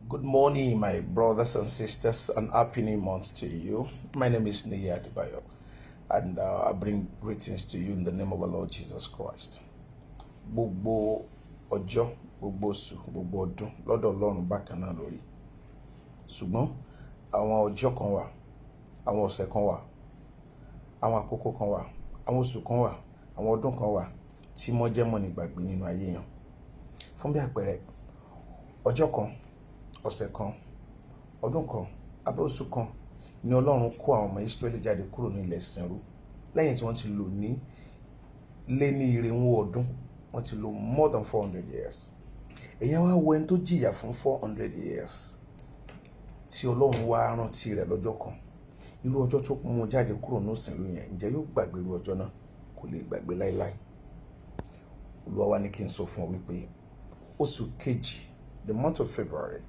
Good morning, my brothers and sisters, and happy new month to you. My name is Niyi Adebayo, and I bring greetings to you in the name of our Lord Jesus Christ. Gbogbo ọjọ́, gbogbo oṣù, gbogbo ọdún lọ́dọ̀ Ọlọ́run bákan náà lórí. Ṣùgbọ́n àwọn ọjọ́ kan wà, àwọn ọ̀sẹ̀ kan wà, àwọn àkókò kan wà, àwọn oṣù kan wà, àwọn ọdún kan wà tí wọ́n jẹ́ mọ́ni gbàgbé nínú ayé yẹn. Fún bí àpẹẹrẹ, ọjọ́ kan, ọ̀sẹ̀ kan, ọdún kan, abẹ́ oṣù kan ni Ọlọ́run kó àwọn ọmọ Ísírẹ́lì jáde kúrò ní ilẹ̀ ìsìnrú lẹ́yìn tí wọ́n ti lò ní lé ní irinwó ọdún, wọ́n ti lò more than 400 years. Èyàn wá wo ẹni tó jìyà fún 400 years tí Ọlọ́run wá rántí rẹ̀ lọ́jọ́ kan. Irú ọjọ́ tó mú jáde kúrò ní ìsìnrú yẹn, ǹjẹ́ yóò gbàgbé irú ọjọ́ náà? Kò lè gbàgbé láíláí. Oluwa wá ní kí n sọ fún ọ wípé oṣù kejì, the month of February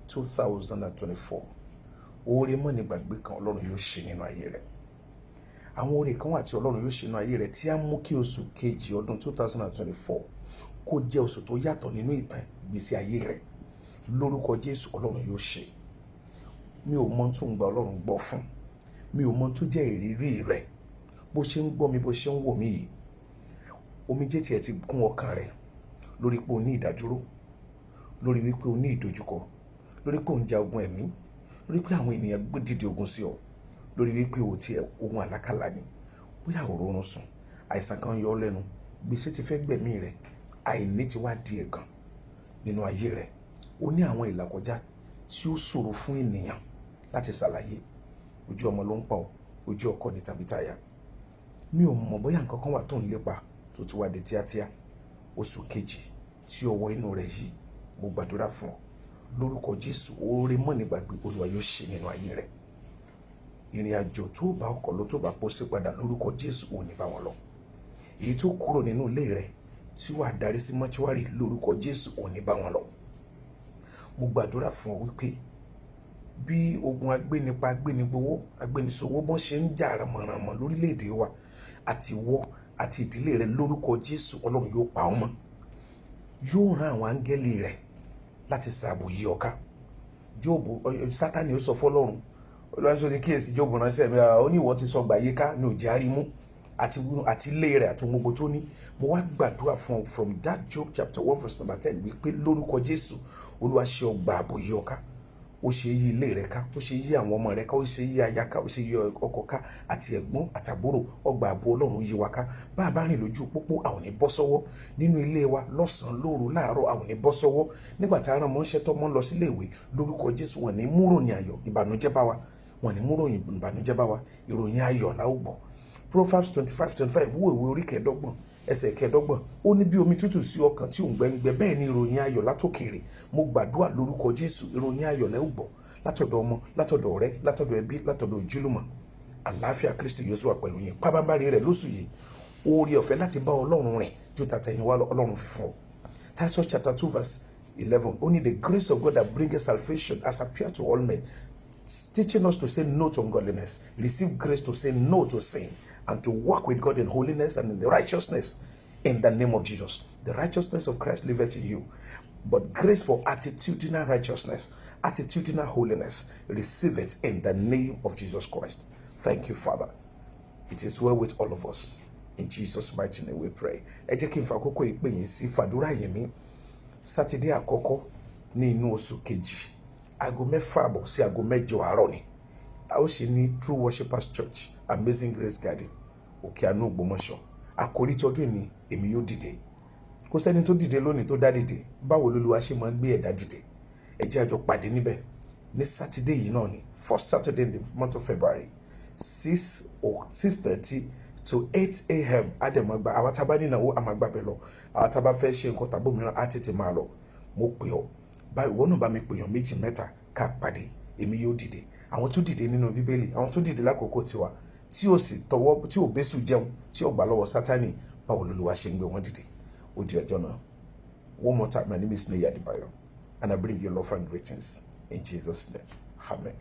2024, oore mọ́ni gbàgbé kan Ọlọ́run yóò ṣe nínú ayé rẹ̀. Àwọn oore kan wà tí Ọlọ́run yóò ṣe nínú ayé rẹ̀ tí á mú kí oṣù kejì ọdún 2024 kó jẹ́ oṣù tó yàtọ̀ nínú ìtàn ìgbésí ayé rẹ̀. Lórúkọ Jésù, Ọlọ́run yóò ṣe. Mi ò mọ tó ń gba Ọlọ́run gbọ́ fún. Mi ò mọ tó jẹ́ ìrírí rẹ̀. Bó ṣe ń gbọ́ mi, bó ṣe ń wò mí yìí, omijé tiẹ̀ ti kún ọkàn rẹ̀ lórí pé o ní ìdádúró, lórí wípé o ní ìdojúkọ, lórí pé o ń ja ogun ẹ̀mí, lórí pé àwọn ènìyàn gbé dìde ogun sí ọ, lórí wípé o tiẹ̀ ogun àlákàlà ni, bóyá òrórun sùn, àìsàn kan yọ ọ́ lẹ́nu, gbèsè ti fẹ́ gbẹ̀mí rẹ̀, àìní ti wá di ẹ̀gàn nínú ayé rẹ̀. O ní àwọn ìlàkọjá tí ó ṣòro fún ènìyàn láti ṣàlàyé. Ojú ọmọ ló ń pa ọ́, ojú ọkọ ni tàbí táyà. Mi ò mọ̀ bóyá nǹkan kan wà tó ń lépa tó ti wá di tíátíá. Oṣù kejì tí ọwọ́ inú rẹ̀ yìí, mo gbàdúrà fún ọ lórúkọ Jésù, oore mọ́ni gbàgbé Olúwa yóò ṣe nínú ayé rẹ̀. Ìrìn àjò tó bá ọkọ̀ lọ tó bá pọ̀ sí padà lórúkọ Jésù ò ní bá wọn lọ. Èyí tó kúrò nínú ilé rẹ̀ tí wàá darí sí mọ́ṣúárì lórúkọ Jésù ò ní bá wọn lọ. Mo gbàdúrà fún ọ wípé bí ogun agbénipa, agbénigbowó, agbénisowó bọ́n ṣe ń jà ràmọ̀ràmọ̀ lórílẹ̀‐èdè wa àti wọ́ àti ìdílé rẹ̀ lórúkọ Jésù, Ọlọ́run yóò pa ọ́ mọ́. Yóò rán àwọn áńgẹ́lì rẹ̀ láti ṣààbò yí ọ ká. Jóòbù, Sátánì ó sọ fọ́lọ́run, Olúwa sọ ti kíyèsí Jóòbù ránṣẹ́ mi, ó ní ìwọ ti sọ gbàyé ká ní òjì àrímú àti ilé rẹ̀ àti ohun gbogbo tó ní. Mo wá gbàdúrà fún ọ from that Job chapter 1 verse number 10 wípé lórúkọ Jésù, Olúwa ṣe ọgbà ààbò yí ọ ká. Ó ṣe yí ilé rẹ̀ ká, ó ṣe yí àwọn ọmọ rẹ̀ ká, ó ṣe yí aya ká, ó ṣe yí ọkọ ká àti ẹ̀gbọ́n àtàbúrò. Ọgbà ààbò Ọlọ́run yí wa ká. Bá a bá rìn lójú pópó, a ò ní bọ́ sọ́wọ́. Nínú ilé wa lọ́sàn-án lóru láàárọ̀, a ò ní bọ́ sọ́wọ́. Nígbà tá a rán mọ́ṣẹ́ tó mọ́ lọ sílé ìwé lórúkọ Jésù, wọn ní mú ròyìn ayọ̀ ìbànújẹ́ bá wa, wọn ní mú ròyìn ìbànújẹ́ bá wa, ìròyìn ayọ̀ la ó gbọ́. Proverbs 25:25 wo ìwé orí kẹẹ̀dọ́gbọ̀n ẹsẹ̀ kẹẹ̀dọ́gbọ̀n, ó ní bí omi tútù sí ọkàn tí òǹgbẹ ń gbẹ, bẹ́ẹ̀ ni ìròyìn ayọ̀ látòkèèrè. Mo gbàdúrà lórúkọ Jésù, ìròyìn ayọ̀ lẹ́ ó gbọ́ látọ̀dọ̀ ọmọ, látọ̀dọ̀ ọ̀rẹ́, látọ̀dọ̀ ẹbí, látọ̀dọ̀ ojúlùmọ̀. Àlàáfíà Kristi yóò sọ wà pẹ̀lú yín. Pábánbárì rẹ̀ lóṣù yìí, oore ọ̀fẹ́ láti bá Ọlọ́run rìn ju tàtẹ̀yìnwá Ọlọ́run fi fún ọ. Titus chapter 2 verse 11, only the grace of God that bringeth salvation has appeared to all men, teaching us to say no to ungodliness, receive grace to say no to sin, and to walk with God in holiness and in the righteousness in the name of Jesus. The righteousness of Christ liveth in you, but grace for attitudinal righteousness, attitudinal holiness, receive it in the name of Jesus Christ. Thank you, Father. It is well with all of us. In Jesus' mighty name we pray. Ẹ jẹ́ kí n fa àkókò ìpè yín sí fàdúrà yẹn mi. Sátidé àkọ́kọ́ ní inú oṣù kejì, aago 6:30 sí aago 8 àárọ̀ ni. A ó ṣe ní True Worshipers Church, Amazing Grace Garden, Òkè Àánú Ogbomoso. Àkòrí tọdún ni èmi yóò dìde. Kò sẹ́ni tó dìde lónìí tó dá dìde. Báwo l'Olúwa ṣe máa ń gbé ẹ̀dá dìde? Ẹ jẹ́ a jọ pàdé níbẹ̀ ní Sátidé yìí náà ni, first Saturday in the month of February, 6:30 to 8 a.m. Ademagba. Àwa tá bá ní ìnáwó a máa gbàbẹ̀ lọ. Àwa tá bá fẹ́ ṣe nǹkan tàbí òmíràn á tètè máa lọ. Mo pè ọ́. Báyìí wọ́n náà bá mi pèèyàn 2 mẹ́ta ká pàdé. Èmi yóò dìde. Àwọn tó dìde nínú Bíbélì, àwọn tó dìde lákòókò tiwa, tí ò sì tọwọ́, tí ò bẹ́sù jẹun, tí ò gbà lọ́wọ́ Sátánì, báwo l'Olúwa ṣe ń gbé wọn dìde? Ó di ọjọ́ náà. One more time, my name is Niyi Adebayo, and I bring you love and greetings in Jesus' name. Amen.